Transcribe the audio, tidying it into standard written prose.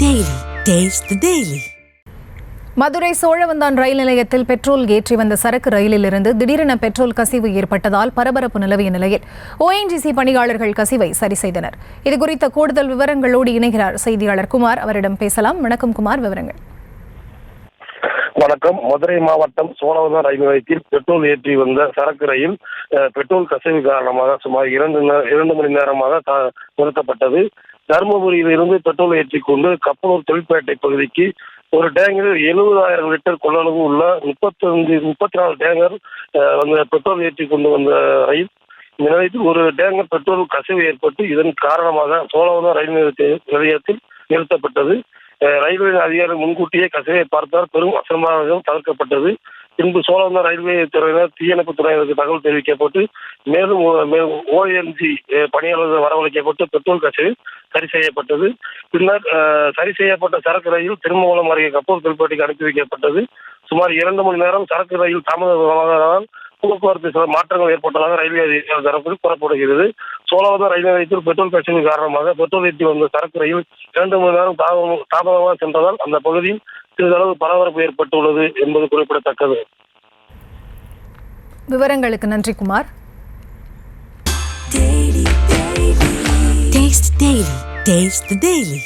Daily. Taste the Daily. Madurai Cholavandan ரயில் நிலையத்தில் petrol ஏற்றி வந்த சரக்கு ரயிலிலிருந்து திடீரென பெட்ரோல் கசிவு ஏற்பட்டதால் பரபரப்பு நிலவிய நிலையில் ONGC பணியாளர்கள் கசிவை சரி செய்தனர். இதுகுறித்த கூடுதல் விவரங்களோடு இணைகிறார் செய்தியாளர் குமார். அவரிடம் பேசலாம். வணக்கம் குமார், விவரங்கள். வணக்கம். மதுரை மாவட்டம் சோழவந்தான் ரயில் நிலையத்தில் பெட்ரோல் ஏற்றி வந்த சரக்கு ரயில் பெட்ரோல் கசிவு காரணமாக சுமார் 2 மணி நேரமாக நிறுத்தப்பட்டது. தருமபுரியில் இருந்து பெட்ரோல் ஏற்றிக்கொண்டு கப்பலூர் தொழிற்பேட்டை பகுதிக்கு ஒரு டேங்கர் 70,000 லிட்டர் கொள்ளளவு உள்ள 34 டேங்கர் பெட்ரோல் ஏற்றி கொண்டு வந்த ரயில் நிலையத்தில் ஒரு டேங்கர் பெட்ரோல் கசிவு ஏற்பட்டு இதன் காரணமாக சோழவந்தான் ரயில் நிலையத்தில் நிறுத்தப்பட்டது. ரயில்வே அதிகாரிகள் முன்கூட்டியே கசிவை பார்த்தால் பெரும் அசம்பாவிதம் தவிர்க்கப்பட்டது. பின்பு சோழவந்தான் ரயில்வே துறையினர் தீயணைப்பு துறையினருக்கு தகவல் தெரிவிக்கப்பட்டு மேலும் ONG பணியாளர்கள் வரவழைக்கப்பட்டு பெட்ரோல் கசிவு சரி செய்யப்பட்டது. பின்னர் சரி செய்யப்பட்ட சரக்கு ரயில் திருமங்கலம் அருகே கப்பல் தொழிற்பேட்டைக்கு அனுப்பி வைக்கப்பட்டது. சுமார் 2 மணி நேரம் சரக்கு ரயில் தாமதமானதால் போக்குவரத்து சில மாற்றங்கள் ஏற்பட்டதாக ரயில்வே அதிகாரிகள் தரப்பில் கூறப்படுகிறது. சோழவந்தான் ரயில் நிலையத்தில் பெட்ரோல் கசிவு காரணமாக பெட்ரோல் ஏற்றி வந்த சரக்கு ரயில் 2 மணி நேரம் தாமதமாக சென்றதால் அந்த பகுதியில் சிறிதளவு பரபரப்பு ஏற்பட்டுள்ளது என்பது குறிப்பிடத்தக்கது. விவரங்களுக்கு நன்றி குமார். Taste the Daily.